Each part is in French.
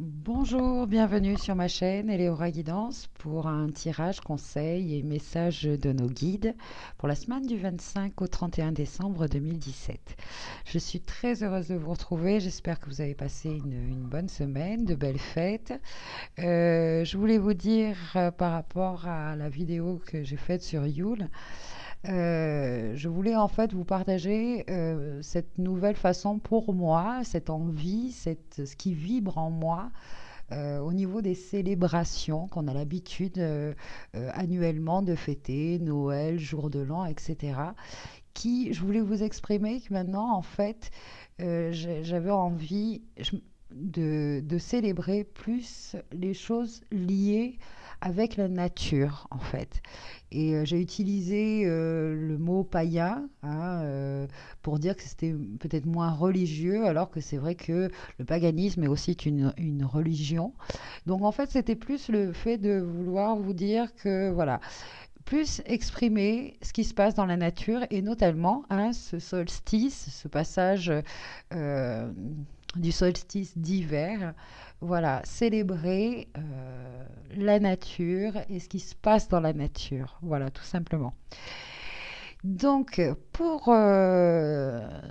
Bonjour, bienvenue sur ma chaîne Eleora Guidance pour un tirage, conseil et message de nos guides pour la semaine du 25 au 31 décembre 2017. Je suis très heureuse de vous retrouver, j'espère que vous avez passé une bonne semaine, de belles fêtes. Je voulais vous dire par rapport à la vidéo que j'ai faite sur Yule, je voulais en fait vous partager cette nouvelle façon pour moi, cette envie, ce qui vibre en moi au niveau des célébrations qu'on a l'habitude annuellement de fêter, Noël, jour de l'an, etc. Qui, je voulais vous exprimer que maintenant, en fait, j'avais envie de célébrer plus les choses liées avec la nature, en fait. Et j'ai utilisé le mot païen hein, pour dire que c'était peut-être moins religieux, alors que c'est vrai que le paganisme est aussi une religion. Donc en fait, c'était plus le fait de vouloir vous dire que voilà, plus exprimer ce qui se passe dans la nature et notamment hein, ce solstice, ce passage euh, du solstice d'hiver. Voilà, célébrer la nature et ce qui se passe dans la nature. Voilà, tout simplement. Donc, pour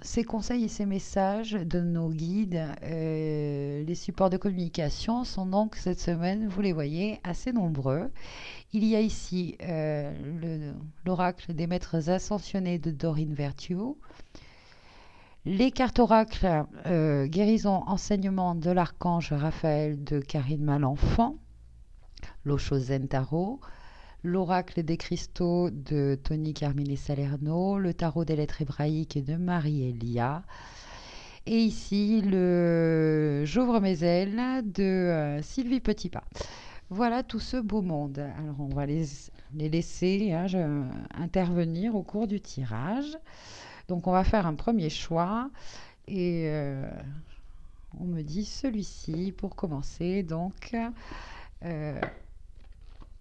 ces conseils et ces messages de nos guides, les supports de communication sont donc cette semaine, vous les voyez, assez nombreux. Il y a ici l'oracle des maîtres ascensionnés de Dorine Virtue, les cartes oracles guérison enseignement de l'archange Raphaël de Karine Malenfant, l'Oshozen Tarot, l'oracle des cristaux de Tony Carmine Salerno, le tarot des lettres hébraïques de Marie-Elia, et ici le J'ouvre mes ailes de Sylvie Petitpas. Voilà tout ce beau monde. Alors on va les laisser hein, intervenir au cours du tirage. Donc on va faire un premier choix et on me dit celui-ci pour commencer. Donc euh,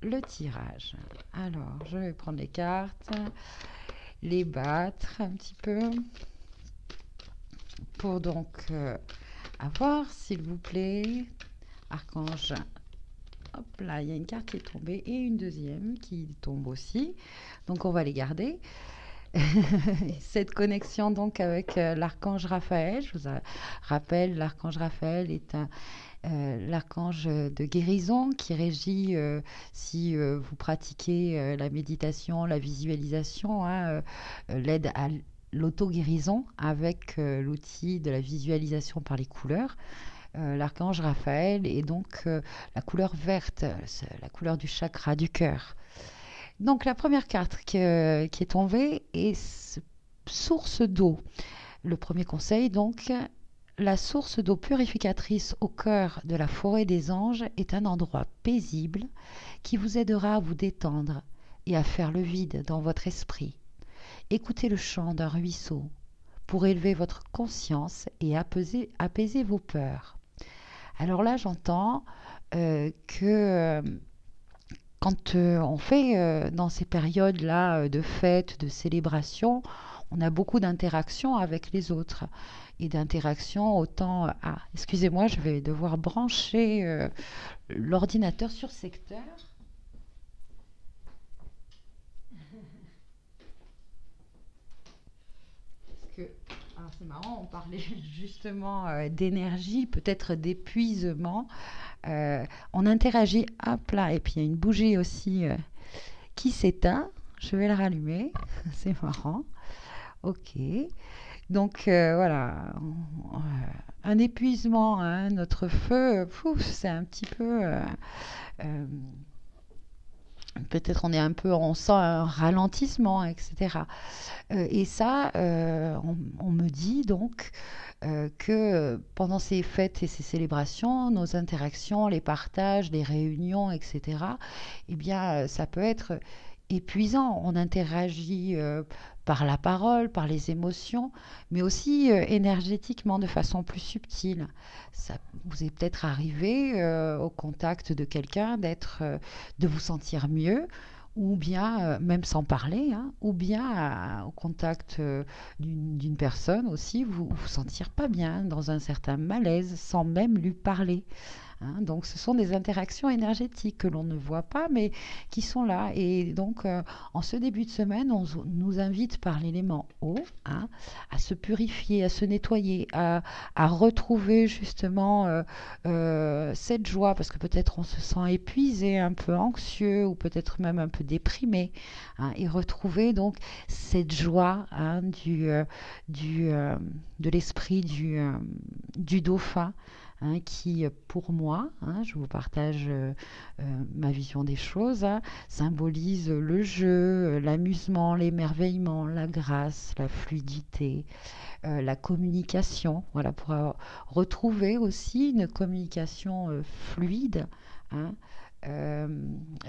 le tirage. Alors je vais prendre les cartes, les battre un petit peu pour donc avoir s'il vous plaît archange. Hop là, il y a une carte qui est tombée et une deuxième qui tombe aussi. Donc on va les garder. Cette connexion donc avec l'archange Raphaël, je vous rappelle, l'archange Raphaël est l'archange de guérison qui régit si vous pratiquez la méditation, la visualisation, hein, l'aide à l'auto-guérison avec l'outil de la visualisation par les couleurs. L'archange Raphaël est donc la couleur verte, la couleur du chakra du cœur. Donc la première carte qui est tombée est source d'eau. Le premier conseil donc, la source d'eau purificatrice au cœur de la forêt des anges est un endroit paisible qui vous aidera à vous détendre et à faire le vide dans votre esprit. Écoutez le chant d'un ruisseau pour élever votre conscience et apaiser vos peurs. Alors là, j'entends que quand on fait dans ces périodes-là de fêtes, de célébration, on a beaucoup d'interactions avec les autres. Et d'interactions autant... Ah, excusez-moi, je vais devoir brancher l'ordinateur sur secteur. Parce que, alors c'est marrant, on parlait justement d'énergie, peut-être d'épuisement. On interagit, hop là, et puis il y a une bougie aussi qui s'éteint. Je vais la rallumer, c'est marrant. Ok. Donc voilà, un épuisement, hein, notre feu, pouf, c'est un petit peu, euh, peut-être on est un peu, on sent un ralentissement, etc. Et ça, on me dit donc que pendant ces fêtes et ces célébrations, nos interactions, les partages, les réunions, etc., eh bien, ça peut être épuisant. On interagit par la parole, par les émotions, mais aussi énergétiquement de façon plus subtile. Ça vous est peut-être arrivé au contact de quelqu'un de vous sentir mieux, ou bien, même sans parler, hein, ou bien au contact d'une personne aussi, vous sentir pas bien, dans un certain malaise, sans même lui parler. hein. Donc ce sont des interactions énergétiques que l'on ne voit pas, mais qui sont là. Et donc en ce début de semaine, on nous invite par l'élément eau, hein, à se purifier, à se nettoyer, à retrouver justement cette joie, parce que peut-être on se sent épuisé, un peu anxieux ou peut-être même un peu déprimé, hein, et retrouver donc cette joie, hein, du, de l'esprit du dauphin, hein, qui, pour moi, hein, je vous partage ma vision des choses, hein, symbolise le jeu, l'amusement, l'émerveillement, la grâce, la fluidité, la communication. Voilà, pour retrouver aussi une communication fluide, hein, euh,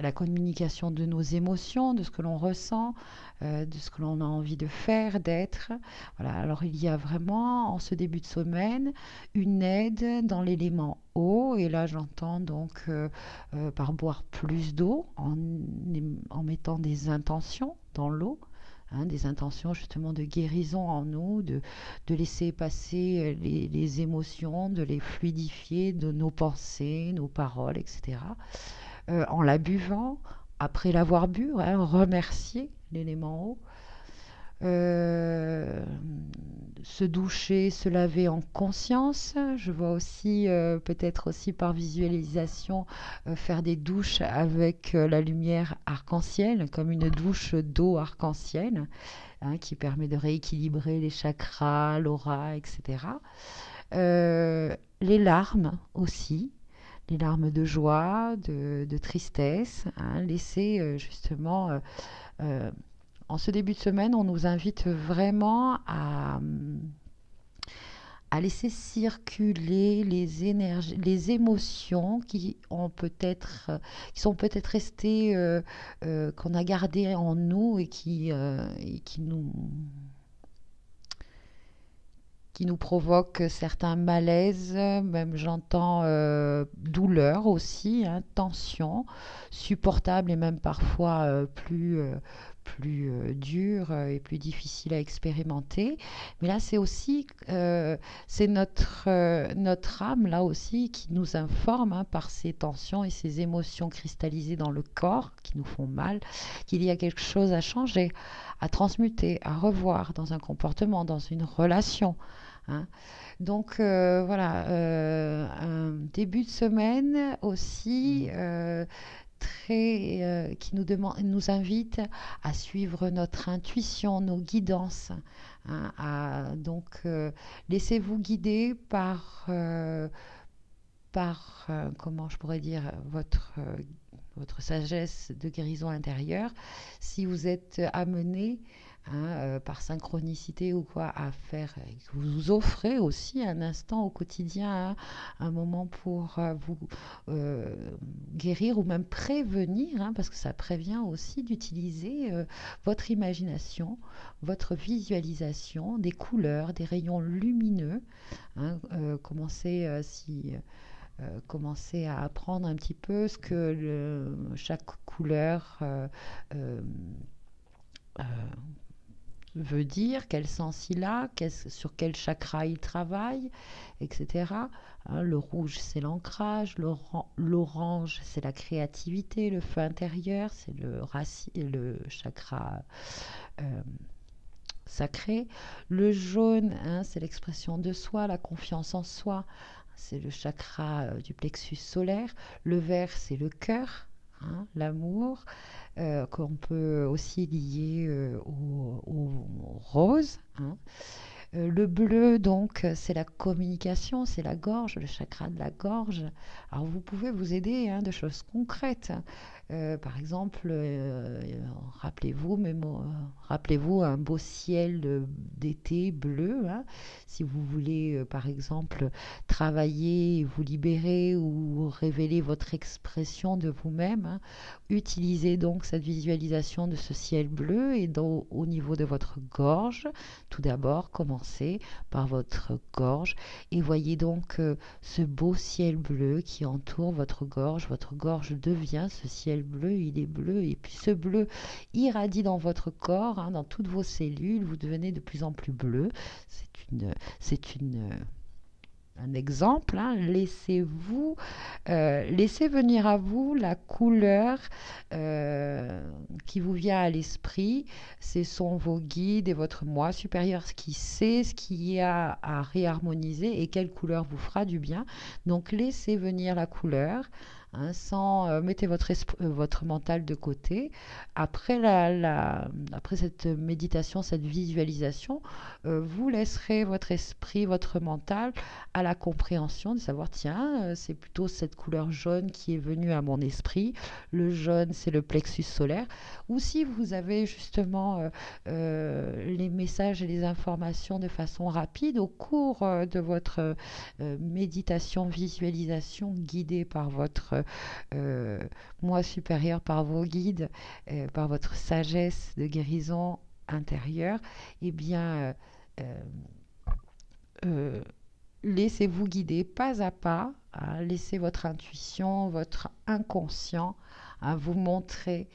la communication de nos émotions, de ce que l'on ressent, de ce que l'on a envie de faire, d'être. Voilà, alors il y a vraiment en ce début de semaine une aide dans l'élément eau, et là j'entends donc par boire plus d'eau en mettant des intentions dans l'eau, hein, des intentions justement de guérison en nous, de laisser passer les émotions, de les fluidifier de nos pensées, nos paroles, etc. En la buvant, après l'avoir bu, hein, remercier l'élément eau. Euh, Se doucher, se laver en conscience. Je vois aussi, peut-être aussi par visualisation, faire des douches avec la lumière arc-en-ciel, comme une douche d'eau arc-en-ciel, hein, qui permet de rééquilibrer les chakras, l'aura, etc. Les larmes aussi, les larmes de joie, de tristesse, hein, laisser justement, euh, en ce début de semaine, on nous invite vraiment à laisser circuler les énergies, les émotions qui sont peut-être restées, qu'on a gardées en nous et qui nous provoquent certains malaises, même j'entends douleur aussi, hein, tension, supportable et même parfois plus dur et plus difficile à expérimenter. Mais là, c'est aussi, c'est notre âme, là aussi, qui nous informe, hein, par ces tensions et ces émotions cristallisées dans le corps qui nous font mal, qu'il y a quelque chose à changer, à transmuter, à revoir dans un comportement, dans une relation, hein. Donc voilà, un début de semaine aussi qui nous invite à suivre notre intuition, nos guidances, hein, donc laissez-vous guider par comment je pourrais dire, votre sagesse de guérison intérieure. Si vous êtes amené, hein, par synchronicité ou quoi, à faire, que vous vous offrez aussi un instant au quotidien, hein, un moment pour vous euh, guérir ou même prévenir, hein, parce que ça prévient aussi d'utiliser votre imagination, votre visualisation, des couleurs, des rayons lumineux, hein, commencer à apprendre un petit peu ce que chaque couleur euh, euh, veut dire, quel sens il a, sur quel chakra il travaille, etc. Hein, le rouge, c'est l'ancrage, l'orange, c'est la créativité, le feu intérieur, c'est le chakra euh, sacré. Le jaune, hein, c'est l'expression de soi, la confiance en soi, c'est le chakra du plexus solaire. Le vert, c'est le cœur, hein, l'amour, qu'on peut aussi lier au rose, hein. Le bleu, donc, c'est la communication, c'est la gorge, le chakra de la gorge. Alors, vous pouvez vous aider, hein, de choses concrètes. Par exemple, rappelez-vous un beau ciel d'été bleu, hein. Si vous voulez, par exemple, travailler, vous libérer ou révéler votre expression de vous-même, hein, utilisez donc cette visualisation de ce ciel bleu et au niveau de votre gorge. Tout d'abord, commencez par votre gorge et voyez donc ce beau ciel bleu qui entoure votre gorge. Votre gorge devient ce ciel bleu, il est bleu et puis ce bleu irradie dans votre corps, hein, dans toutes vos cellules, vous devenez de plus en plus bleu. C'est une un exemple, hein, laissez venir à vous la couleur qui vous vient à l'esprit. Ce sont vos guides et votre moi supérieur qui sait ce qu'il y a à réharmoniser et quelle couleur vous fera du bien. Donc laissez venir la couleur. Hein, sans mettez votre mental de côté. Après cette méditation, cette visualisation, vous laisserez votre esprit, votre mental à la compréhension de savoir, tiens, c'est plutôt cette couleur jaune qui est venue à mon esprit. Le jaune, c'est le plexus solaire. Ou si vous avez justement les messages et les informations de façon rapide au cours de votre méditation, visualisation guidée par votre euh, moi supérieur, par vos guides, par votre sagesse de guérison intérieure, eh bien, euh, euh, laissez-vous guider pas à pas, hein, laissez votre intuition, votre inconscient hein, vous montrer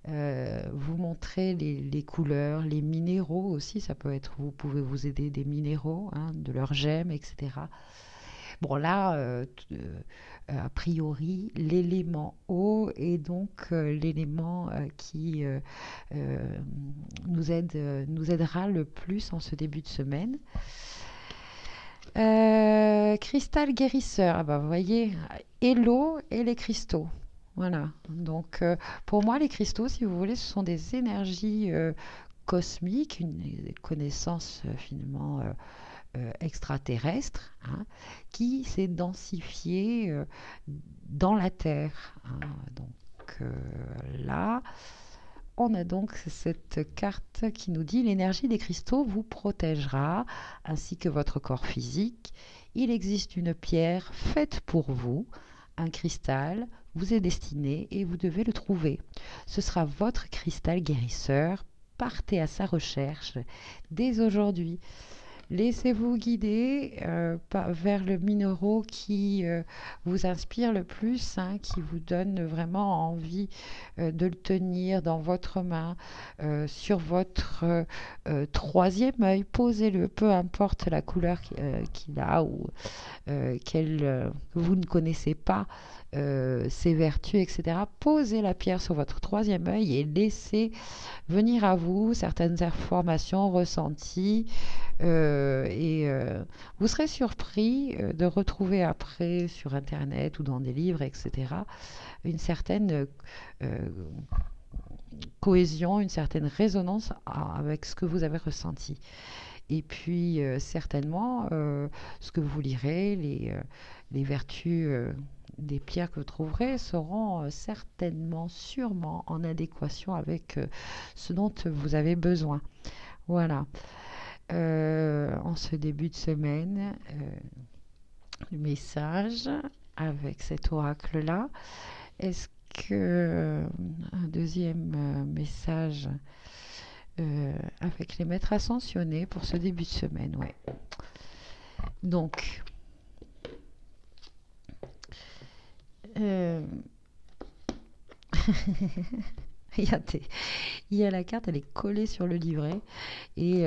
les couleurs, les minéraux aussi, ça peut être, vous pouvez vous aider des minéraux, hein, de leurs gemmes, etc. Bon là, a priori, l'élément eau est donc l'élément qui nous aidera le plus en ce début de semaine. Cristal guérisseur, ah bah, vous voyez, et l'eau et les cristaux. Voilà. Donc, pour moi, les cristaux, si vous voulez, ce sont des énergies cosmiques, une connaissance finalement extraterrestre hein, qui s'est densifié dans la Terre. Hein. Donc là, on a donc cette carte qui nous dit l'énergie des cristaux vous protégera ainsi que votre corps physique. Il existe une pierre faite pour vous, un cristal vous est destiné et vous devez le trouver. Ce sera votre cristal guérisseur. Partez à sa recherche dès aujourd'hui. Laissez-vous guider vers le minéraux qui vous inspire le plus, hein, qui vous donne vraiment envie de le tenir dans votre main, sur votre troisième œil. Posez-le, peu importe la couleur qu'il a ou que vous ne connaissez pas ses vertus, etc. Posez la pierre sur votre troisième œil et laissez venir à vous certaines informations ressenties vous serez surpris de retrouver après sur Internet ou dans des livres, etc., une certaine cohésion, une certaine résonance avec ce que vous avez ressenti. Et puis, certainement, ce que vous lirez, les vertus des pierres que vous trouverez seront certainement, sûrement en adéquation avec ce dont vous avez besoin. Voilà. En ce début de semaine, le message avec cet oracle-là. Est-ce que un deuxième message avec les maîtres ascensionnés pour ce début de semaine, ouais. Donc, euh, il y a la carte, elle est collée sur le livret et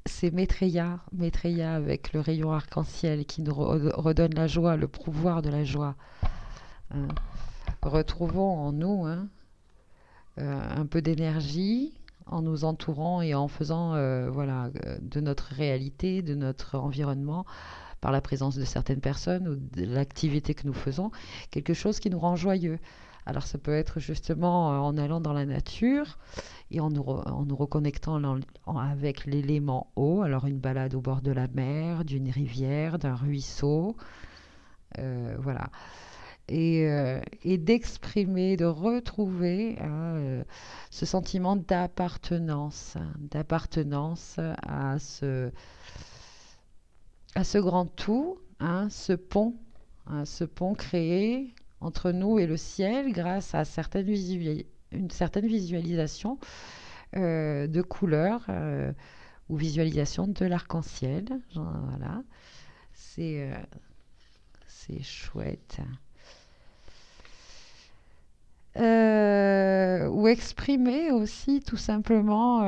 c'est Maitreya avec le rayon arc-en-ciel qui nous redonne la joie, le pouvoir de la joie. Hein. Retrouvons en nous hein, un peu d'énergie en nous entourant et en faisant voilà, de notre réalité, de notre environnement, par la présence de certaines personnes ou de l'activité que nous faisons, quelque chose qui nous rend joyeux. Alors ça peut être justement en allant dans la nature et en nous reconnectant avec l'élément eau, alors une balade au bord de la mer, d'une rivière, d'un ruisseau, voilà. Et d'exprimer, de retrouver hein, ce sentiment d'appartenance à ce grand tout, hein, ce pont créé entre nous et le ciel grâce à une certaine visualisation de couleurs ou visualisation de l'arc-en-ciel. Voilà, c'est c'est chouette. ou exprimer aussi tout simplement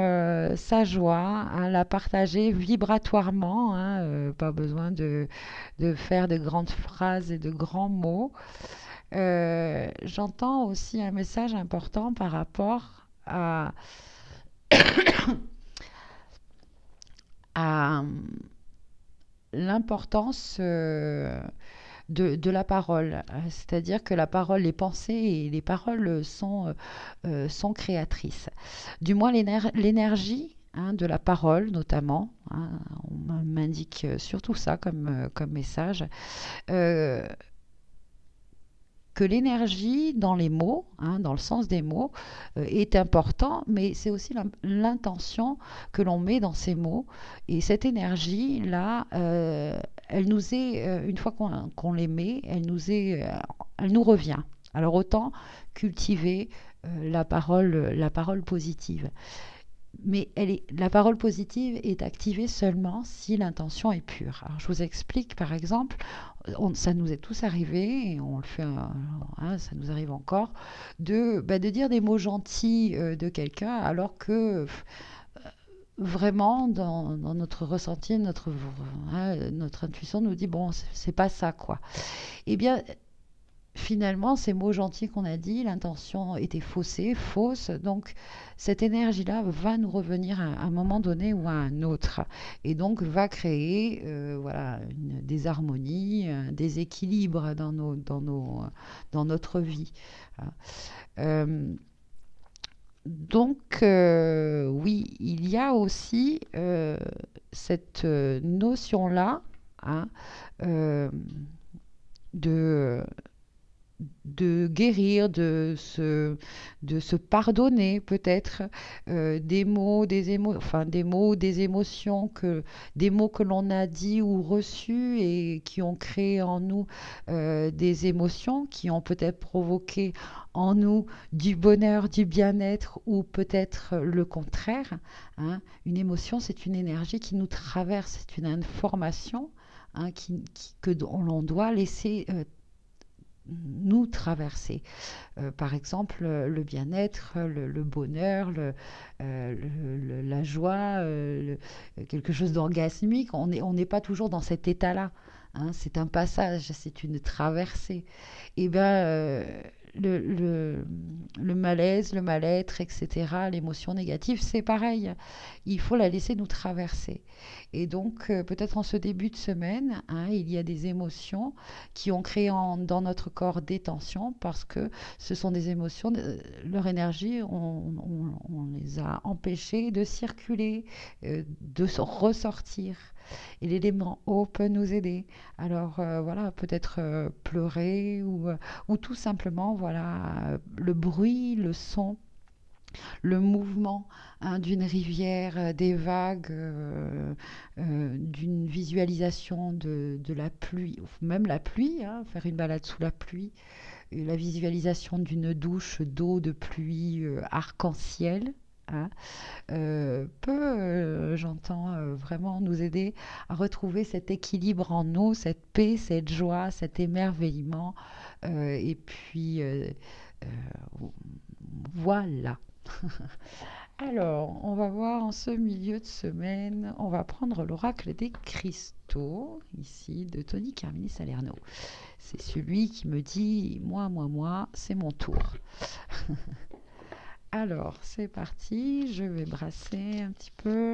sa joie, hein, la partager vibratoirement, hein, pas besoin de faire de grandes phrases et de grands mots. J'entends aussi un message important par rapport à l'importance de la parole. C'est-à-dire que la parole, les pensées et les paroles sont créatrices. Du moins l'énergie, hein, de la parole notamment, hein, on m'indique surtout ça comme message, euh, que l'énergie dans les mots, hein, dans le sens des mots, est important, mais c'est aussi l'intention que l'on met dans ces mots. Et cette énergie-là, elle nous est, une fois qu'on les met, elle nous revient. Alors autant cultiver la parole positive. Mais la parole positive est activée seulement si l'intention est pure. Alors, je vous explique, par exemple, ça nous est tous arrivé, et on le fait, hein, ça nous arrive encore, de dire des mots gentils de quelqu'un, alors que vraiment, dans notre ressenti, hein, notre intuition nous dit, bon, c'est pas ça, quoi. Eh bien, finalement, ces mots gentils qu'on a dit, l'intention était faussée, fausse, donc cette énergie-là va nous revenir à un moment donné ou à un autre, et donc va créer voilà, une désharmonie, un déséquilibre dans notre vie. Euh, oui, il y a aussi cette notion-là, hein, euh, de guérir, de se pardonner peut-être des mots, enfin des mots, des émotions des mots que l'on a dit ou reçus et qui ont créé en nous des émotions qui ont peut-être provoqué en nous du bonheur, du bien-être ou peut-être le contraire, hein. Une émotion, c'est une énergie qui nous traverse, c'est une information, hein, que l'on doit laisser nous traverser. Par exemple, le bien-être, le bonheur, la joie, quelque chose d'orgasmique. On n'est pas toujours dans cet état-là, hein. C'est un passage, c'est une traversée. Et bien, le malaise, le mal-être, etc., l'émotion négative, c'est pareil. Il faut la laisser nous traverser. Et donc, peut-être en ce début de semaine, hein, il y a des émotions qui ont créé dans notre corps des tensions parce que ce sont des émotions, leur énergie, on les a empêchées de circuler, de ressortir. Et l'élément eau peut nous aider. Alors voilà, peut-être pleurer ou tout simplement, voilà, le bruit, le son, le mouvement, hein, d'une rivière, des vagues, d'une visualisation de la pluie, ou même la pluie, hein, faire une balade sous la pluie, et la visualisation d'une douche d'eau de pluie arc-en-ciel, hein, peut, j'entends, vraiment nous aider à retrouver cet équilibre en nous, cette paix, cette joie, cet émerveillement. Et puis, euh, voilà. Alors, on va voir en ce milieu de semaine, on va prendre l'oracle des cristaux, ici, de Tony Carmini Salerno. C'est celui qui me dit, moi, c'est mon tour. Alors, c'est parti, je vais brasser un petit peu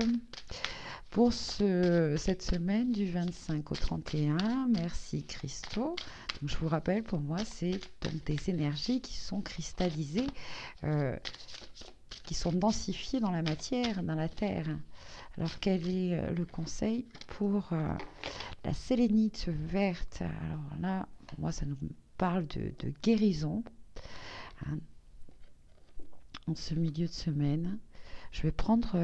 pour cette semaine du 25 au 31. Merci Christo. Donc, je vous rappelle, pour moi, c'est donc des énergies qui sont cristallisées, euh, qui sont densifiées dans la matière, dans la terre. Alors, quel est le conseil pour la sélénite verte? Alors là, pour moi, ça nous parle de guérison, hein, en ce milieu de semaine. Je vais prendre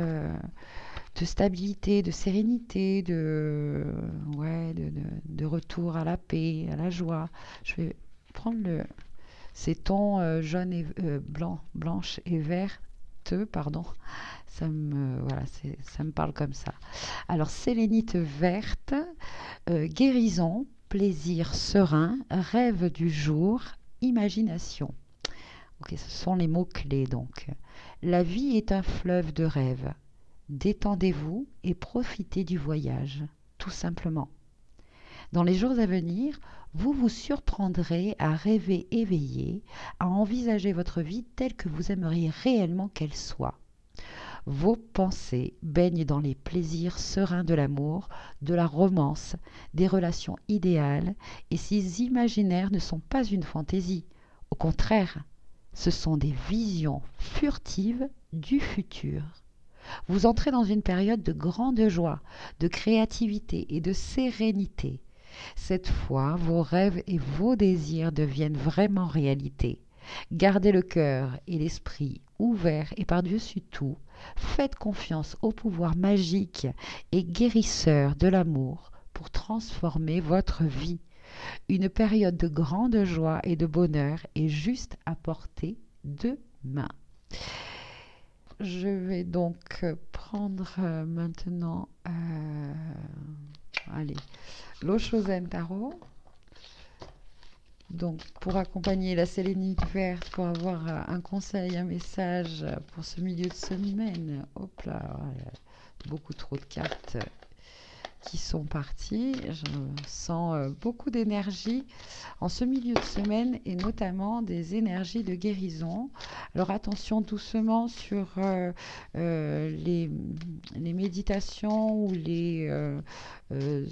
de stabilité, de sérénité, ouais, de retour à la paix, à la joie. Je vais prendre ces tons jaune et blanche et verte, pardon. Voilà, ça me parle comme ça. Alors, sélénite verte, guérison, plaisir serein, rêve du jour, imagination. Ok, ce sont les mots-clés donc. La vie est un fleuve de rêves. Détendez-vous et profitez du voyage, tout simplement. Dans les jours à venir, vous vous surprendrez à rêver éveillé, à envisager votre vie telle que vous aimeriez réellement qu'elle soit. Vos pensées baignent dans les plaisirs sereins de l'amour, de la romance, des relations idéales, et ces imaginaires ne sont pas une fantaisie. Au contraire, ce sont des visions furtives du futur. Vous entrez dans une période de grande joie, de créativité et de sérénité. Cette fois, vos rêves et vos désirs deviennent vraiment réalité. Gardez le cœur et l'esprit ouverts et par-dessus tout, faites confiance au pouvoir magique et guérisseur de l'amour pour transformer votre vie. Une période de grande joie et de bonheur est juste à portée de main. Je vais donc prendre maintenant allez, l'Oshozen Tarot. Donc, pour accompagner la sélénite verte, pour avoir un conseil, un message pour ce milieu de semaine. Hop là, beaucoup trop de cartes qui sont parties. Je sens beaucoup d'énergie en ce milieu de semaine et notamment des énergies de guérison. Alors attention doucement sur les méditations ou les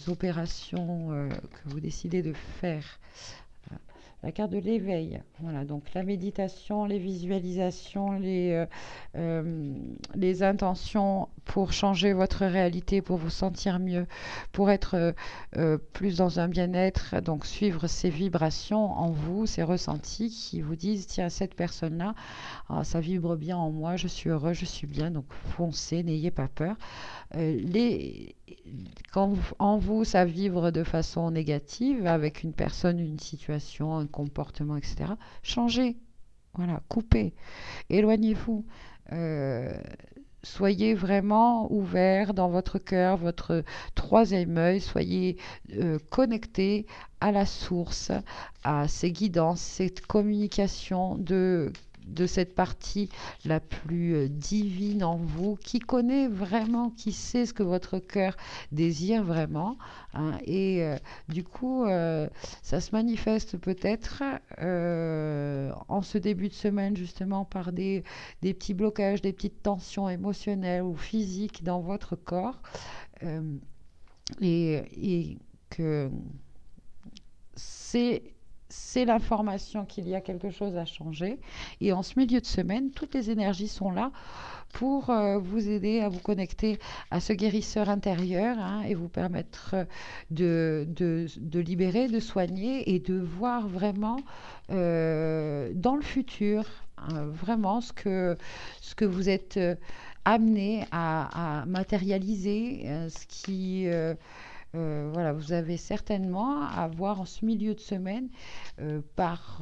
opérations que vous décidez de faire. La carte de l'éveil, voilà, donc la méditation, les visualisations, les intentions pour changer votre réalité, pour vous sentir mieux, pour être plus dans un bien-être, donc suivre ces vibrations en vous, ces ressentis qui vous disent, tiens, cette personne-là, ça vibre bien en moi, je suis heureux, je suis bien, donc foncez, n'ayez pas peur. Quand en vous ça vibre de façon négative avec une personne, une situation, un comportement, etc., changez, voilà, coupez, éloignez-vous. Euh, Soyez vraiment ouvert dans votre cœur, votre troisième œil, soyez connecté à la source, à ces guidances, cette communication de cette partie la plus divine en vous, qui connaît vraiment, qui sait ce que votre cœur désire vraiment, hein, et du coup, ça se manifeste peut-être en ce début de semaine justement par des petits blocages, des petites tensions émotionnelles ou physiques dans votre corps, euh, et que c'est l'information qu'il y a quelque chose à changer. Et en ce milieu de semaine, toutes les énergies sont là pour vous aider à vous connecter à ce guérisseur intérieur, hein, et vous permettre de libérer, de soigner et de voir vraiment dans le futur, hein, vraiment ce que vous êtes amené à matérialiser, ce qui voilà, vous avez certainement à voir en ce milieu de semaine par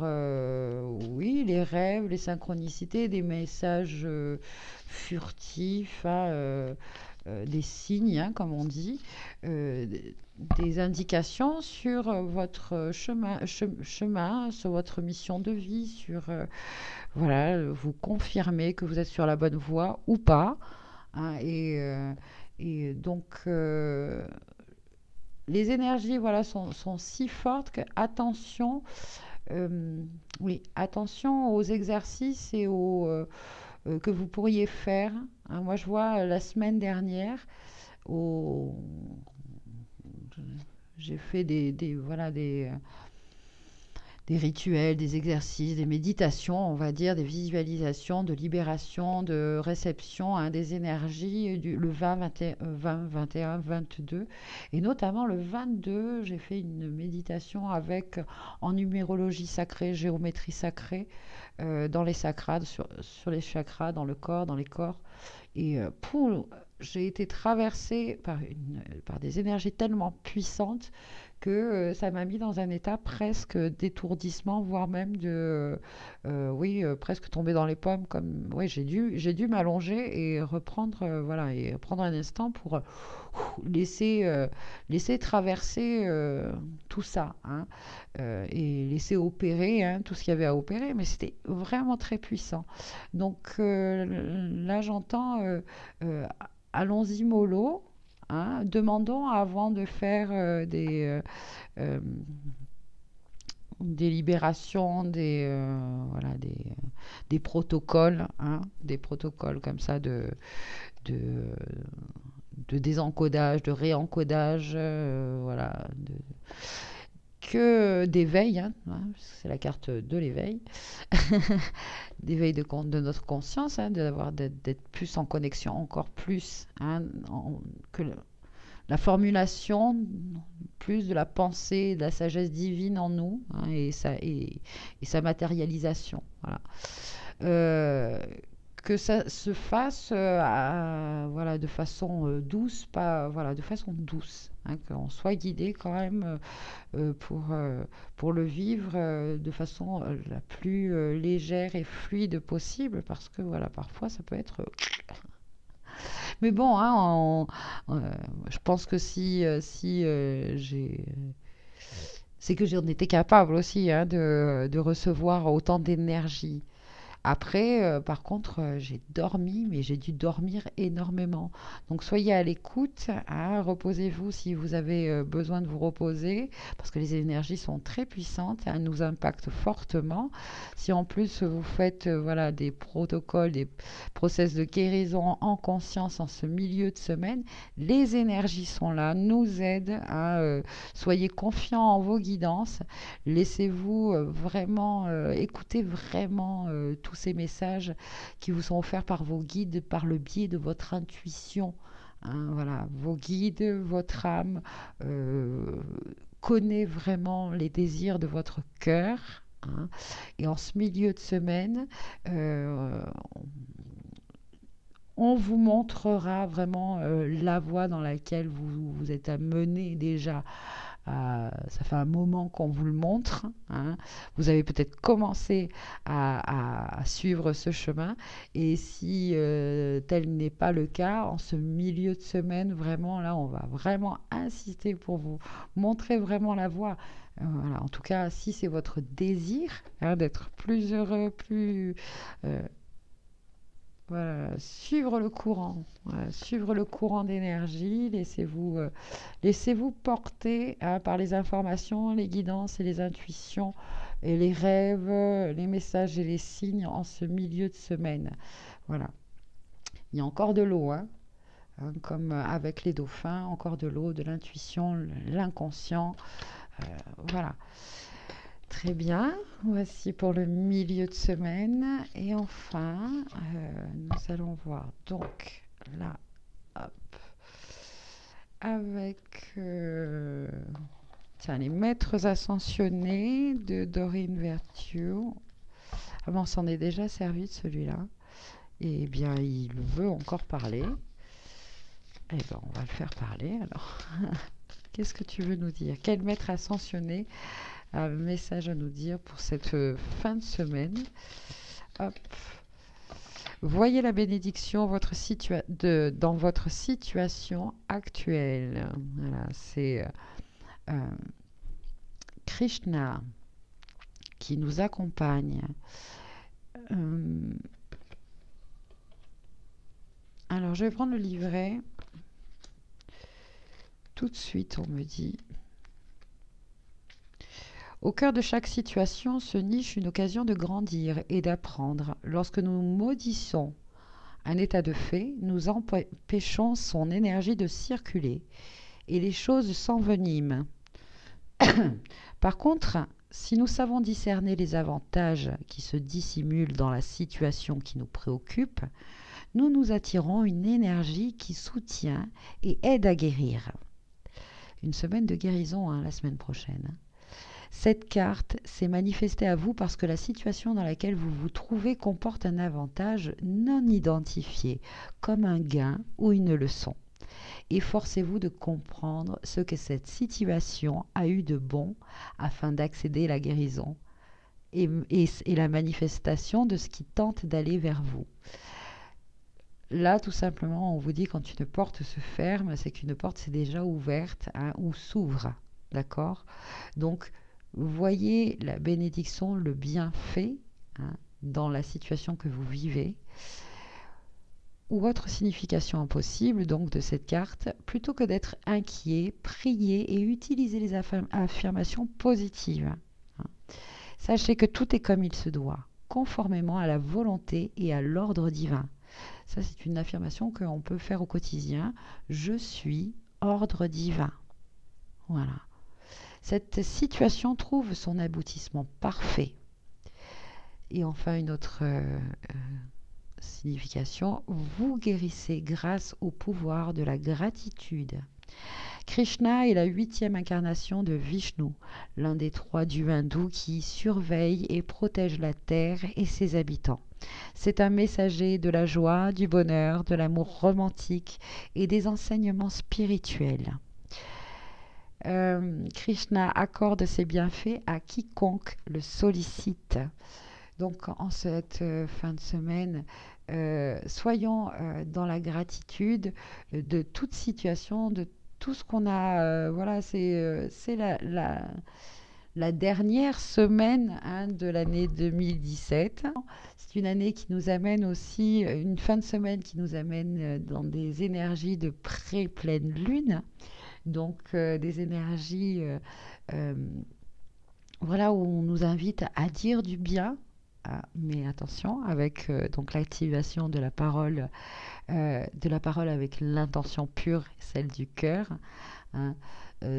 oui, les rêves, les synchronicités, des messages furtifs, hein, des signes, hein, comme on dit, euh, des indications sur votre chemin, sur votre mission de vie, sur voilà, vous confirmer que vous êtes sur la bonne voie ou pas, hein, et donc les énergies, voilà, sont si fortes que attention, oui, attention aux exercices et que vous pourriez faire, hein. Moi, je vois la semaine dernière, au, j'ai fait voilà, des rituels, des exercices, des méditations, on va dire, des visualisations de libération, de réception, hein, des énergies le 20, 21, 20, 21, 22. Et notamment le 22, j'ai fait une méditation avec, en numérologie sacrée, géométrie sacrée, dans les sacras, sur les chakras, dans le corps, dans les corps. Et j'ai été traversée par des énergies tellement puissantes que ça m'a mis dans un état presque d'étourdissement, voire même oui, presque tomber dans les pommes. Comme, oui, j'ai dû m'allonger et reprendre, voilà, et prendre un instant pour laisser, laisser traverser tout ça, hein, et laisser opérer hein, tout ce qu'il y avait à opérer. Mais c'était vraiment très puissant. Donc là, j'entends, allons-y mollo. Hein, demandons avant de faire euh, des libérations, voilà, des protocoles, hein, des protocoles comme ça de, de désencodage, de réencodage, voilà, que d'éveil, hein, hein, c'est la carte de l'éveil, d'éveil de notre conscience, hein, d'être plus en connexion, encore plus, hein, que la formulation plus de la pensée, de la sagesse divine en nous, hein, et sa matérialisation. Voilà. Euh, que ça se fasse voilà, de façon douce, pas voilà, de façon douce, hein, qu'on soit guidé quand même pour le vivre de façon la plus légère et fluide possible, parce que voilà, parfois ça peut être mais bon, hein, je pense que si c'est que j'en étais capable aussi hein, de recevoir autant d'énergie. Après, par contre, j'ai dormi, mais j'ai dû dormir énormément. Donc soyez à l'écoute, hein, reposez-vous si vous avez besoin de vous reposer, parce que les énergies sont très puissantes, elles nous impactent fortement. Si en plus vous faites voilà, des protocoles, des process de guérison en conscience en ce milieu de semaine, les énergies sont là, nous aident. Hein, soyez confiants en vos guidances. Laissez-vous vraiment écouter vraiment tous ces messages qui vous sont offerts par vos guides par le biais de votre intuition. Hein, voilà, vos guides, votre âme connaît vraiment les désirs de votre cœur. Hein, et en ce milieu de semaine, euh, on vous montrera vraiment la voie dans laquelle vous êtes amené déjà. Ça fait un moment qu'on vous le montre. Hein. Vous avez peut-être commencé à suivre ce chemin. Et si tel n'est pas le cas, en ce milieu de semaine, vraiment, là, on va vraiment insister pour vous montrer vraiment la voie. Voilà. En tout cas, si c'est votre désir hein, d'être plus heureux, plus voilà, suivre le courant, voilà, suivre le courant d'énergie, laissez-vous porter hein, par les informations, les guidances et les intuitions et les rêves, les messages et les signes en ce milieu de semaine. Voilà. Il y a encore de l'eau, hein, hein, comme avec les dauphins, encore de l'eau, de l'intuition, l'inconscient. Voilà. Très bien, voici pour le milieu de semaine. Et enfin, nous allons voir donc là, hop, avec tiens, les maîtres ascensionnés de Dorine Virtue. Ah bon, on s'en est déjà servi de celui-là. Eh bien, il veut encore parler. Eh bien, on va le faire parler alors. Qu'est-ce que tu veux nous dire? Quel maître ascensionné a un message à nous dire pour cette fin de semaine? Hop. Voyez la bénédiction dans votre situation actuelle. Voilà, c'est euh, Krishna qui nous accompagne. Euh, alors, je vais prendre le livret. Tout de suite, on me dit. Au cœur de chaque situation se niche une occasion de grandir et d'apprendre. Lorsque nous maudissons un état de fait, nous empêchons son énergie de circuler et les choses s'enveniment. Par contre, si nous savons discerner les avantages qui se dissimulent dans la situation qui nous préoccupe, nous nous attirons une énergie qui soutient et aide à guérir. Une semaine de guérison hein, la semaine prochaine. Cette carte s'est manifestée à vous parce que la situation dans laquelle vous vous trouvez comporte un avantage non identifié, comme un gain ou une leçon. Efforcez-vous de comprendre ce que cette situation a eu de bon afin d'accéder à la guérison et la manifestation de ce qui tente d'aller vers vous. Là, tout simplement, on vous dit quand une porte se ferme, c'est qu'une porte s'est déjà ouverte, hein, ou s'ouvre. D'accord? Donc, voyez la bénédiction, le bienfait, hein, dans la situation que vous vivez, ou autre signification possible donc de cette carte, plutôt que d'être inquiet, priez et utilisez les affirmations positives. Hein. Sachez que tout est comme il se doit, conformément à la volonté et à l'ordre divin. Ça, c'est une affirmation qu'on peut faire au quotidien. Je suis ordre divin. Voilà. Cette situation trouve son aboutissement parfait. Et enfin, une autre signification, vous guérissez grâce au pouvoir de la gratitude. Krishna est la 8e incarnation de Vishnu, l'un des 3 dieux hindous qui surveille et protège la terre et ses habitants. C'est un messager de la joie, du bonheur, de l'amour romantique et des enseignements spirituels. Krishna accorde ses bienfaits à quiconque le sollicite. Donc en cette fin de semaine, soyons dans la gratitude de toute situation, de tout ce qu'on a. Voilà, c'est la dernière semaine, hein, de l'année 2017. C'est une année qui nous amène aussi, une fin de semaine qui nous amène dans des énergies de pré-pleine lune. Donc des énergies euh, voilà, où on nous invite à dire du bien. Ah, mais attention, avec donc l'activation de la parole avec l'intention pure, celle du cœur. Hein.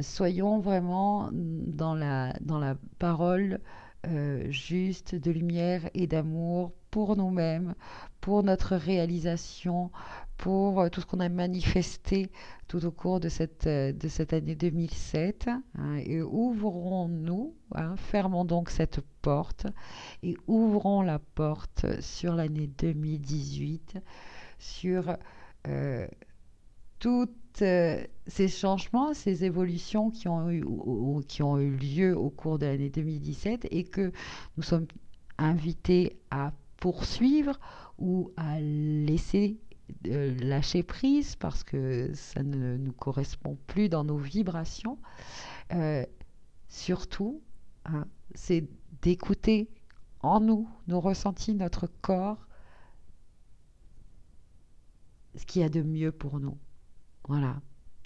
Soyons vraiment dans la parole juste de lumière et d'amour pour nous-mêmes, pour notre réalisation, pour tout ce qu'on a manifesté tout au cours de cette année 2007. Hein, et ouvrons-nous, hein, fermons donc cette porte et ouvrons la porte sur l'année 2018, sur euh, toutes ces changements, ces évolutions qui ont eu lieu au cours de l'année 2017 et que nous sommes invités à poursuivre ou à laisser lâcher prise parce que ça ne nous correspond plus dans nos vibrations. Euh, Surtout, hein, c'est d'écouter en nous, nos ressentis, notre corps, ce qu'il y a de mieux pour nous. Voilà.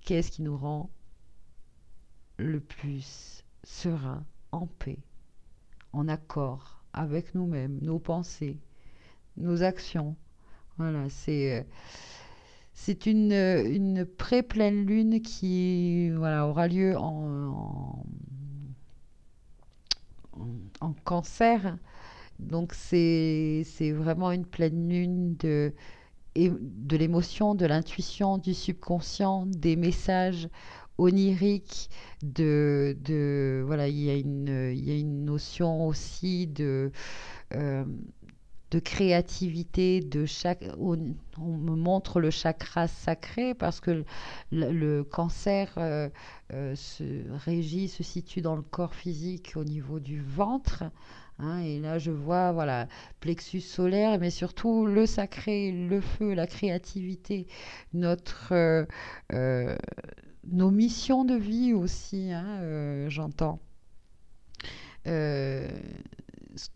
Qu'est-ce qui nous rend le plus serein, en paix, en accord avec nous-mêmes, nos pensées, nos actions. Voilà, c'est une pré-pleine lune qui voilà, aura lieu en cancer. Donc c'est vraiment une pleine lune de l'émotion, de l'intuition, du subconscient, des messages oniriques, voilà, il y a une notion aussi euh, de créativité, on me montre le chakra sacré parce que le cancer se situe dans le corps physique au niveau du ventre. Hein, et là, je vois, voilà, plexus solaire, mais surtout le sacré, le feu, la créativité, notre, euh, nos missions de vie aussi, hein, j'entends. Euh,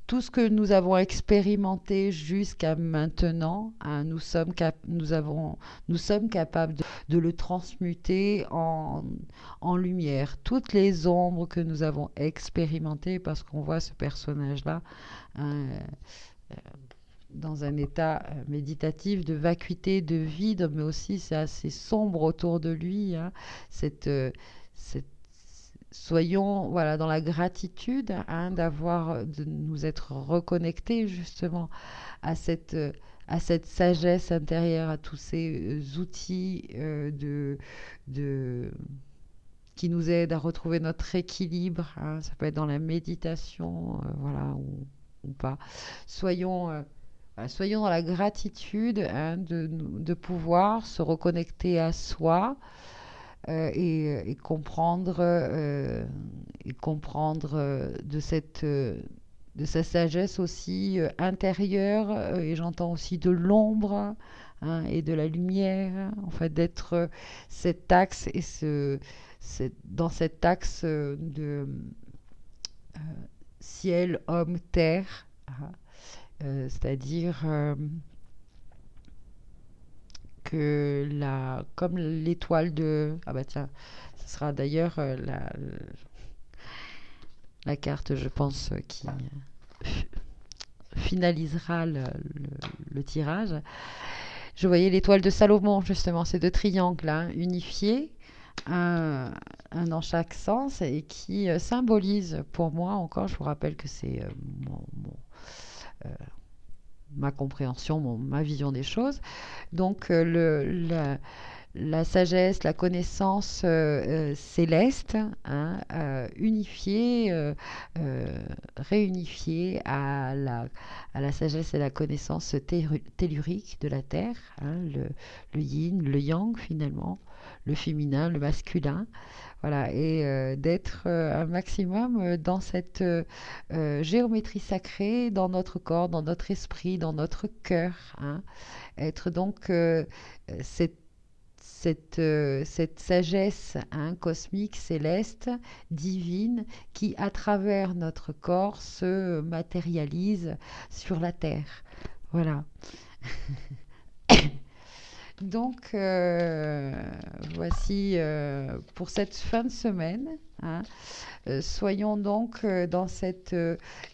Tout ce que nous avons expérimenté jusqu'à maintenant, hein, nous sommes capables de le transmuter en lumière. Toutes les ombres que nous avons expérimentées, parce qu'on voit ce personnage-là, hein, dans un état méditatif de vacuité, de vide, mais aussi c'est assez sombre autour de lui. Hein, cette soyons voilà dans la gratitude, hein, de nous être reconnectés justement à cette sagesse intérieure, à tous ces outils de qui nous aident à retrouver notre équilibre. Hein, ça peut être dans la méditation, voilà, ou pas. Soyons soyons dans la gratitude, hein, de pouvoir se reconnecter à soi, et comprendre de sa sagesse aussi intérieure, et j'entends aussi de l'ombre, hein, et de la lumière, en fait, d'être cet axe dans cet axe de euh, ciel, homme, terre, hein, c'est-à-dire que comme l'étoile ah bah tiens, ce sera d'ailleurs la carte, je pense, qui finalisera le tirage. Je voyais l'étoile de Salomon, justement, ces deux triangles, hein, unifiés, un, un dans chaque sens, et qui symbolise pour moi, encore, je vous rappelle que c'est euh, ma compréhension, ma vision des choses. Donc, la sagesse, la connaissance céleste, hein, unifiée, réunifiée à la sagesse et la connaissance tellurique de la Terre, hein, le yin, le yang finalement, le féminin, le masculin. Voilà, et d'être un maximum dans cette géométrie sacrée, dans notre corps, dans notre esprit, dans notre cœur, hein. Être donc cette cette sagesse, hein, cosmique, céleste, divine, qui, à travers notre corps, se matérialise sur la Terre. Voilà. Donc, voici pour cette fin de semaine, hein. Soyons donc dans cette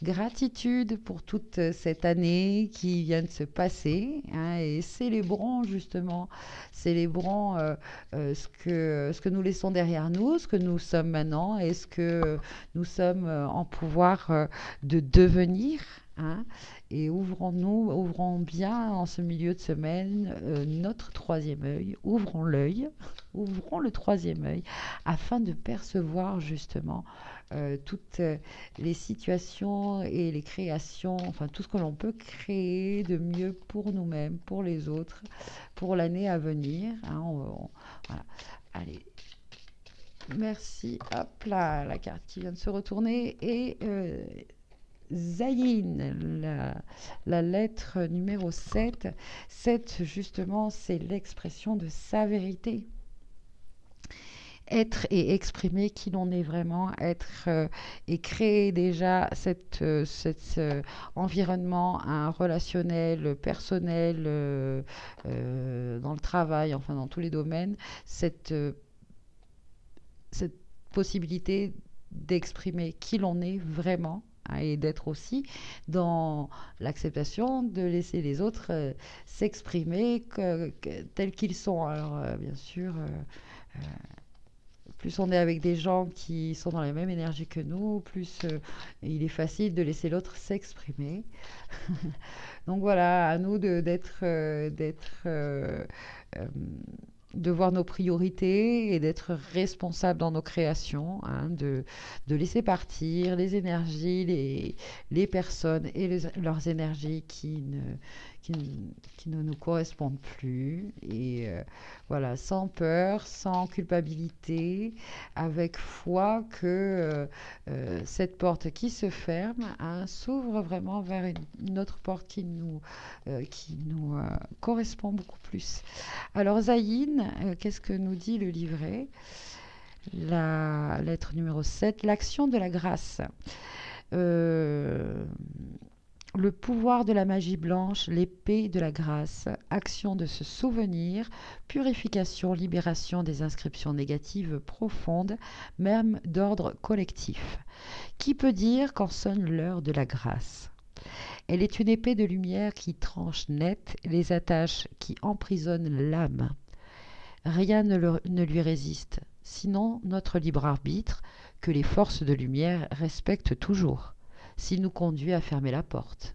gratitude pour toute cette année qui vient de se passer, hein, et célébrons ce que nous laissons derrière nous, ce que nous sommes maintenant, et ce que nous sommes en pouvoir de devenir, hein. Et ouvrons bien en ce milieu de semaine notre troisième œil, ouvrons le troisième œil, afin de percevoir justement toutes les situations et les créations, enfin tout ce que l'on peut créer de mieux pour nous-mêmes, pour les autres, pour l'année à venir, hein. Voilà. Allez, merci. Hop là, la carte qui vient de se retourner, et Zayin, la lettre numéro 7. 7, justement, c'est l'expression de sa vérité. Être et exprimer qui l'on est vraiment, être et créer déjà cet environnement, un relationnel, personnel, dans le travail, enfin dans tous les domaines, cette possibilité d'exprimer qui l'on est vraiment, hein, et d'être aussi dans l'acceptation de laisser les autres s'exprimer tels qu'ils sont. Alors, bien sûr, plus on est avec des gens qui sont dans la même énergie que nous, plus il est facile de laisser l'autre s'exprimer. Donc voilà, à nous euh, de voir nos priorités et d'être responsables dans nos créations, hein, de laisser partir les énergies, les personnes et leurs énergies qui, qui ne nous correspondent plus. Et voilà, sans peur, sans culpabilité, avec foi que cette porte qui se ferme, hein, s'ouvre vraiment vers une autre porte qui nous correspond beaucoup plus. Alors Zayin, qu'est-ce que nous dit le livret? La lettre numéro 7, l'action de la grâce. Euh, le pouvoir de la magie blanche, l'épée de la grâce, action de se souvenir, purification, libération des inscriptions négatives profondes, même d'ordre collectif. Qui peut dire quand sonne l'heure de la grâce? Elle est une épée de lumière qui tranche net les attaches qui emprisonnent l'âme. Rien ne lui résiste, sinon notre libre arbitre, que les forces de lumière respectent toujours, s'il nous conduit à fermer la porte.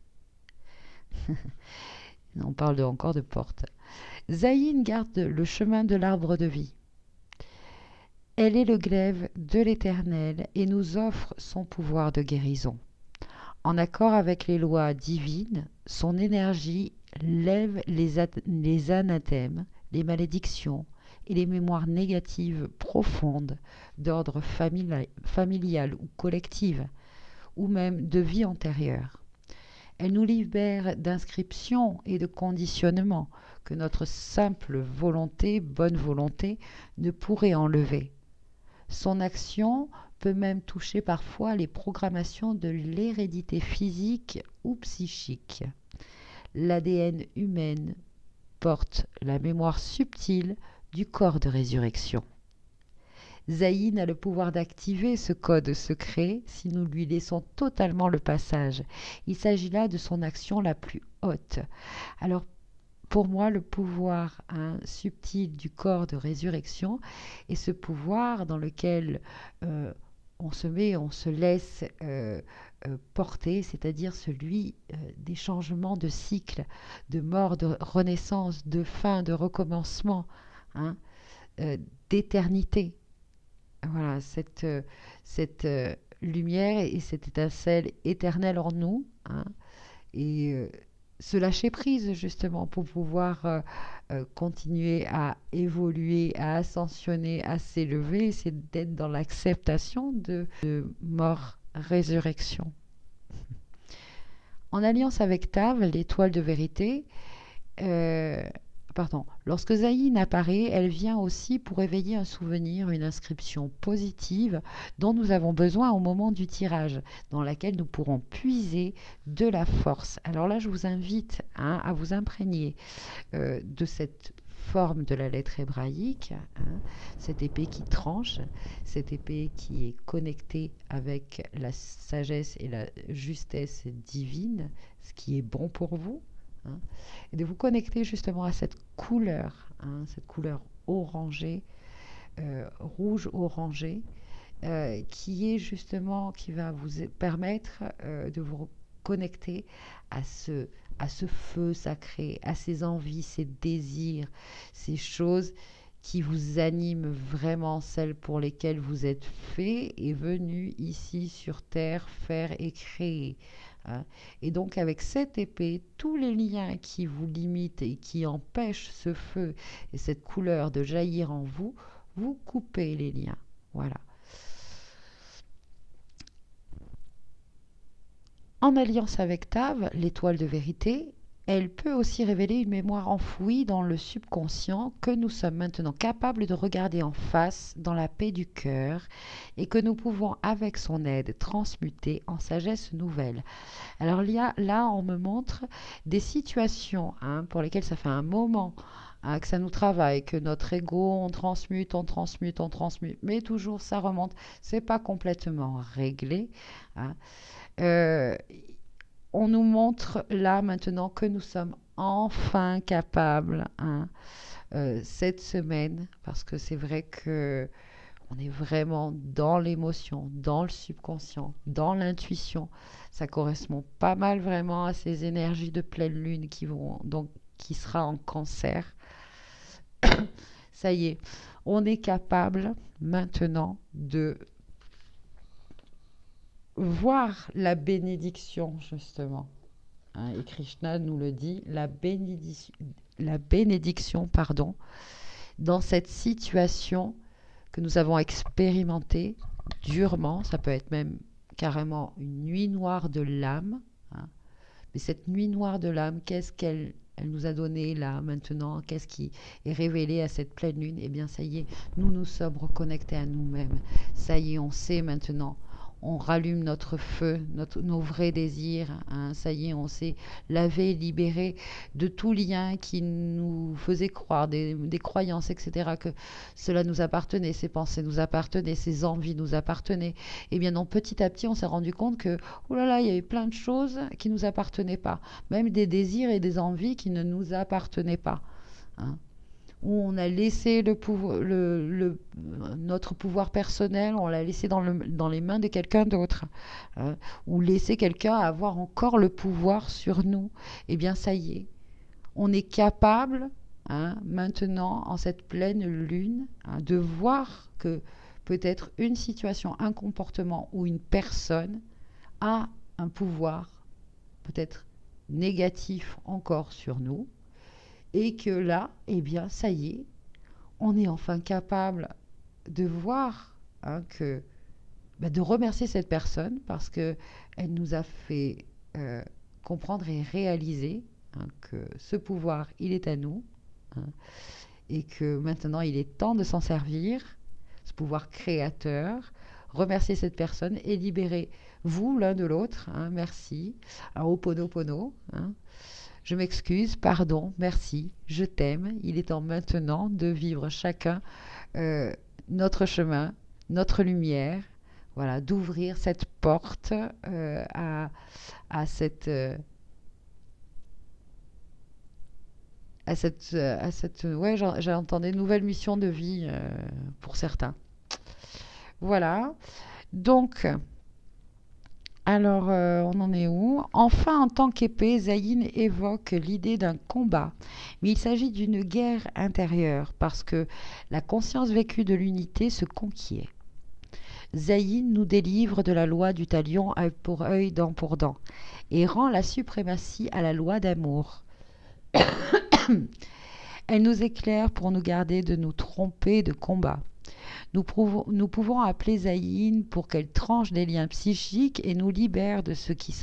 On parle encore de porte. Zayin garde le chemin de l'arbre de vie. Elle est le glaive de l'Éternel et nous offre son pouvoir de guérison. En accord avec les lois divines, son énergie lève les anathèmes, les malédictions et les mémoires négatives profondes d'ordre familial ou collective, ou même de vie antérieure. Elle nous libère d'inscriptions et de conditionnements que notre simple volonté, bonne volonté, ne pourrait enlever. Son action peut même toucher parfois les programmations de l'hérédité physique ou psychique. L'ADN humaine porte la mémoire subtile du corps de résurrection. Zayn a le pouvoir d'activer ce code secret si nous lui laissons totalement le passage. Il s'agit là de son action la plus haute. Alors, pour moi, le pouvoir subtil du corps de résurrection est ce pouvoir dans lequel on se laisse porter, c'est-à-dire celui des changements de cycle, de mort, de renaissance, de fin, de recommencement, hein, d'éternité. Voilà, cette lumière et cette étincelle éternelle en nous, hein, et se lâcher prise justement pour pouvoir continuer à évoluer, à ascensionner, à s'élever, c'est d'être dans l'acceptation de mort-résurrection. En alliance avec Tav, l'étoile de vérité, lorsque Zayn apparaît, elle vient aussi pour éveiller un souvenir, une inscription positive dont nous avons besoin au moment du tirage, dans laquelle nous pourrons puiser de la force. Alors là, je vous invite à vous imprégner de cette forme de la lettre hébraïque, cette épée qui tranche, cette épée qui est connectée avec la sagesse et la justesse divine, ce qui est bon pour vous. Et de vous connecter justement à cette couleur orangée, rouge orangé, qui va vous permettre de vous connecter à ce feu sacré, à ces envies, ces désirs, ces choses qui vous animent vraiment, celles pour lesquelles vous êtes fait et venu ici sur Terre faire et créer. Et donc avec cette épée, tous les liens qui vous limitent et qui empêchent ce feu et cette couleur de jaillir en vous, vous coupez les liens. Voilà. En alliance avec Tav, l'étoile de vérité, elle peut aussi révéler une mémoire enfouie dans le subconscient que nous sommes maintenant capables de regarder en face dans la paix du cœur et que nous pouvons avec son aide transmuter en sagesse nouvelle. Alors là, on me montre des situations pour lesquelles ça fait un moment que ça nous travaille, que notre ego, on transmute, mais toujours ça remonte. C'est pas complètement réglé. Euh, on nous montre là maintenant que nous sommes enfin capables cette semaine, parce que c'est vrai que on est vraiment dans l'émotion, dans le subconscient, dans l'intuition. Ça correspond pas mal vraiment à ces énergies de pleine lune qui sera en cancer. Ça y est, on est capable maintenant de voir la bénédiction justement. Et Krishna nous le dit, la bénédiction, dans cette situation que nous avons expérimentée durement. Ça peut être même carrément une nuit noire de l'âme. Mais cette nuit noire de l'âme, qu'est-ce qu'elle nous a donné là maintenant? Qu'est-ce qui est révélé à cette pleine lune? Eh bien, ça y est, nous sommes reconnectés à nous-mêmes. Ça y est, on sait maintenant. On rallume notre feu, nos vrais désirs. Ça y est, on s'est lavé, libéré de tout lien qui nous faisait croire, des croyances, etc., que cela nous appartenait, ces pensées nous appartenaient, ces envies nous appartenaient. Et bien non, petit à petit, on s'est rendu compte que, oh là là, il y avait plein de choses qui ne nous appartenaient pas. Même des désirs et des envies qui ne nous appartenaient pas. Où on a laissé notre pouvoir personnel, on l'a laissé dans les mains de quelqu'un d'autre, ou laisser quelqu'un avoir encore le pouvoir sur nous. Eh bien, ça y est, on est capable, maintenant, en cette pleine lune, de voir que peut-être une situation, un comportement ou une personne a un pouvoir peut-être négatif encore sur nous, et que là, eh bien, ça y est, on est enfin capable de voir, hein, de remercier cette personne parce que elle nous a fait euh, comprendre et réaliser, hein, que ce pouvoir, il est à nous, hein, et que maintenant il est temps de s'en servir, ce pouvoir créateur, remercier cette personne et libérer vous l'un de l'autre, hein, merci, alors Ho'oponopono, hein, je m'excuse, pardon, merci, je t'aime, il est temps maintenant de vivre chacun euh, notre chemin, notre lumière, voilà, d'ouvrir cette porte à cette, ouais, j'entendais nouvelle mission de vie pour certains. Voilà. Donc, alors, on en est où? Enfin, en tant qu'épée, Zayn évoque l'idée d'un combat. Mais il s'agit d'une guerre intérieure, parce que la conscience vécue de l'unité se conquiert. Zayn nous délivre de la loi du talion œil pour œil, dent pour dent, et rend la suprématie à la loi d'amour. Elle nous éclaire pour nous garder de nous tromper de combat. Nous pouvons appeler Zayn pour qu'elle tranche des liens psychiques et nous libère de ce qui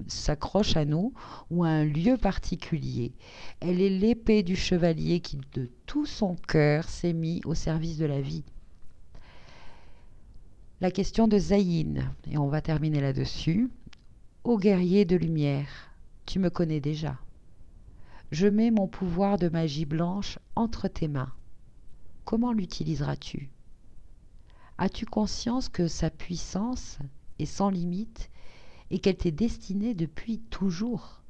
s'accroche à nous ou à un lieu particulier. Elle est l'épée du chevalier qui, de tout son cœur, s'est mis au service de la vie. La question de Zayn, et on va terminer là-dessus. Ô guerrier de lumière, tu me connais déjà. Je mets mon pouvoir de magie blanche entre tes mains. Comment l'utiliseras-tu? As-tu conscience que sa puissance est sans limite et qu'elle t'est destinée depuis toujours?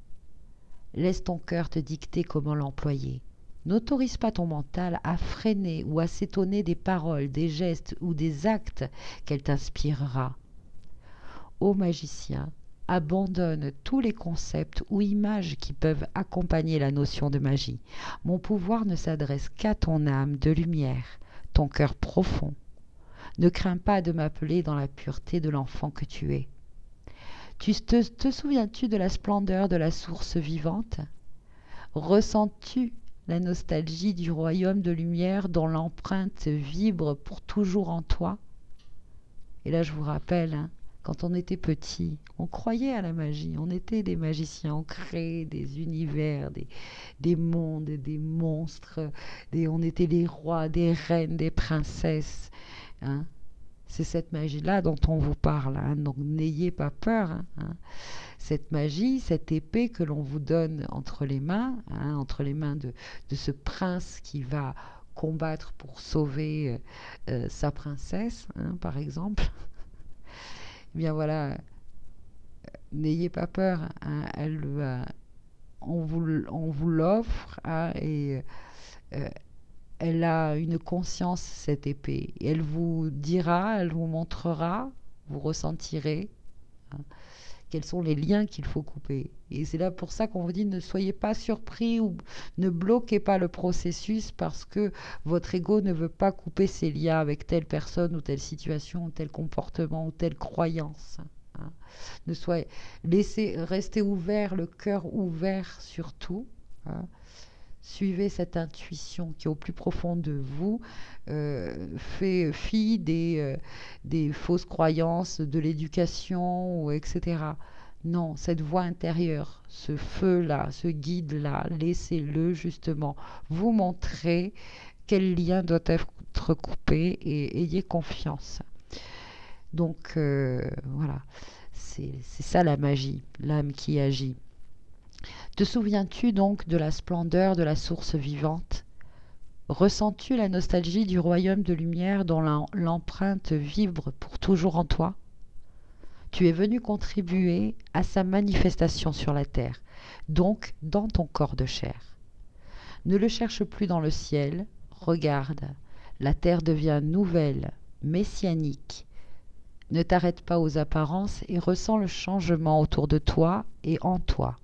Laisse ton cœur te dicter comment l'employer. N'autorise pas ton mental à freiner ou à s'étonner des paroles, des gestes ou des actes qu'elle t'inspirera. Ô magicien, abandonne tous les concepts ou images qui peuvent accompagner la notion de magie. Mon pouvoir ne s'adresse qu'à ton âme de lumière, ton cœur profond. Ne crains pas de m'appeler dans la pureté de l'enfant que tu es. Te souviens-tu de la splendeur de la source vivante? Ressens-tu la nostalgie du royaume de lumière dont l'empreinte vibre pour toujours en toi? Et là, je vous rappelle, hein, quand on était petit, on croyait à la magie, on était des magiciens, on créait des univers, des mondes, des monstres, on était les rois, des reines, des princesses, hein. C'est cette magie-là dont on vous parle, hein. Donc n'ayez pas peur, hein. Cette magie, cette épée que l'on vous donne entre les mains, hein, entre les mains de ce prince qui va combattre pour sauver sa princesse, hein, par exemple. Eh bien voilà, n'ayez pas peur, hein, on vous l'offre, hein, et euh, elle a une conscience, cette épée. Et elle vous dira, elle vous montrera, vous ressentirez, hein, quels sont les liens qu'il faut couper. Et c'est là pour ça qu'on vous dit, ne soyez pas surpris ou ne bloquez pas le processus parce que votre ego ne veut pas couper ses liens avec telle personne ou telle situation ou tel comportement ou telle croyance, hein. Ne soyez, restez ouvert, le cœur ouvert surtout, hein. Suivez cette intuition qui est au plus profond de vous, fait fi des fausses croyances, de l'éducation, etc. Non, cette voix intérieure, ce feu-là, ce guide-là, laissez-le justement vous montrer quel lien doit être coupé et ayez confiance. Donc voilà, c'est ça la magie, l'âme qui agit. Te souviens-tu donc de la splendeur de la source vivante? Ressens-tu la nostalgie du royaume de lumière dont l'empreinte vibre pour toujours en toi? Tu es venu contribuer à sa manifestation sur la terre, donc dans ton corps de chair. Ne le cherche plus dans le ciel, regarde, la terre devient nouvelle, messianique. Ne t'arrête pas aux apparences et ressens le changement autour de toi et en toi.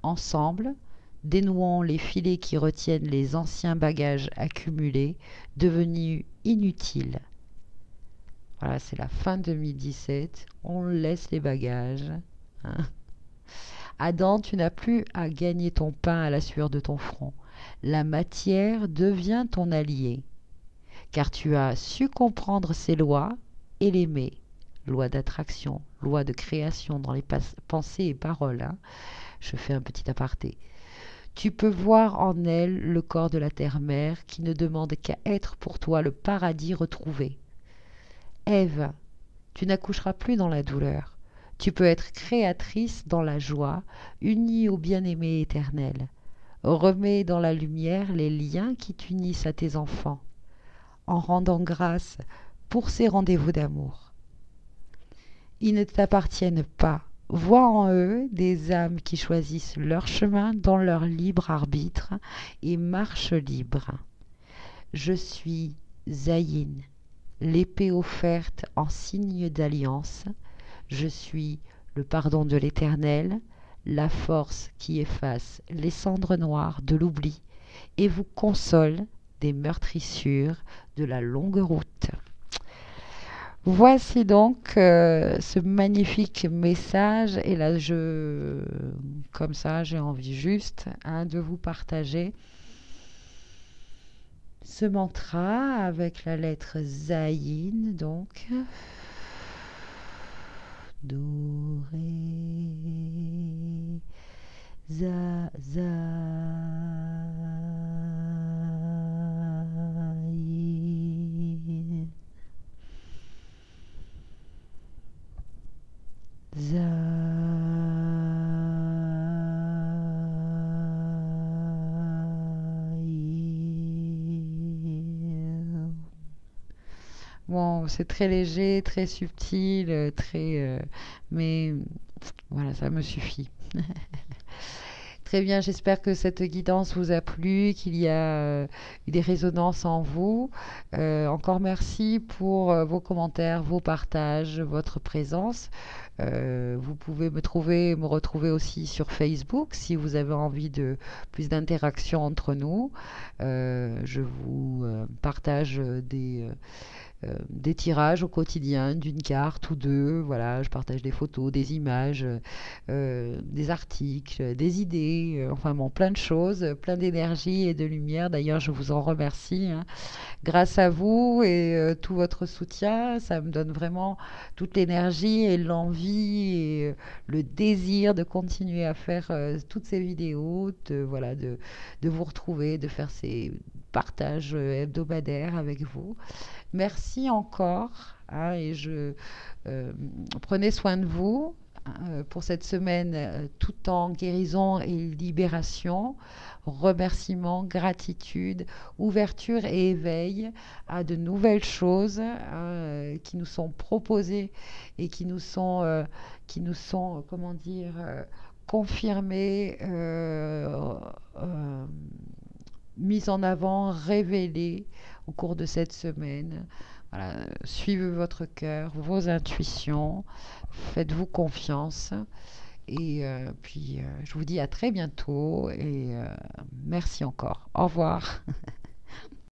Ensemble, dénouons les filets qui retiennent les anciens bagages accumulés, devenus inutiles. Voilà, c'est la fin 2017. On laisse les bagages, hein. Adam, tu n'as plus à gagner ton pain à la sueur de ton front. La matière devient ton allié, car tu as su comprendre ses lois et l'aimer. Loi d'attraction, loi de création dans les pensées et paroles, hein. Je fais un petit aparté. Tu peux voir en elle le corps de la terre-mère qui ne demande qu'à être pour toi le paradis retrouvé. Ève, tu n'accoucheras plus dans la douleur. Tu peux être créatrice dans la joie, unie au bien-aimé éternel. Remets dans la lumière les liens qui t'unissent à tes enfants, en rendant grâce pour ces rendez-vous d'amour. Ils ne t'appartiennent pas. Vois en eux des âmes qui choisissent leur chemin dans leur libre arbitre et marchent libres. Je suis Zayin, l'épée offerte en signe d'alliance. Je suis le pardon de l'Éternel, la force qui efface les cendres noires de l'oubli et vous console des meurtrissures de la longue route. Voici donc ce magnifique message et là comme ça j'ai envie juste, hein, de vous partager ce mantra avec la lettre Zayin, donc Do, Ré, Za, Za, Yin, Za, Yin. Bon, c'est très léger, très subtil, mais voilà, ça me suffit. Très bien, j'espère que cette guidance vous a plu, qu'il y a eu des résonances en vous. Encore merci pour vos commentaires, vos partages, votre présence. Vous pouvez me retrouver aussi sur Facebook si vous avez envie de plus d'interaction entre nous. Je vous partage des tirages au quotidien d'une carte ou deux. Voilà, je partage des photos, des images, des articles, des idées, enfin bon, plein de choses, plein d'énergie et de lumière. D'ailleurs, je vous en remercie, hein. Grâce à vous et tout votre soutien, ça me donne vraiment toute l'énergie et l'envie et le désir de continuer à faire toutes ces vidéos, voilà, de vous retrouver, de faire ces partages hebdomadaires avec vous. Merci encore, hein, et prenez soin de vous, pour cette semaine, tout en guérison et libération. Remerciements, gratitude, ouverture et éveil à de nouvelles choses, qui nous sont proposées et qui nous sont, comment dire, confirmées, mises en avant, révélées au cours de cette semaine. Voilà, suivez votre cœur, vos intuitions, faites-vous confiance. Et puis, je vous dis à très bientôt et merci encore. Au revoir.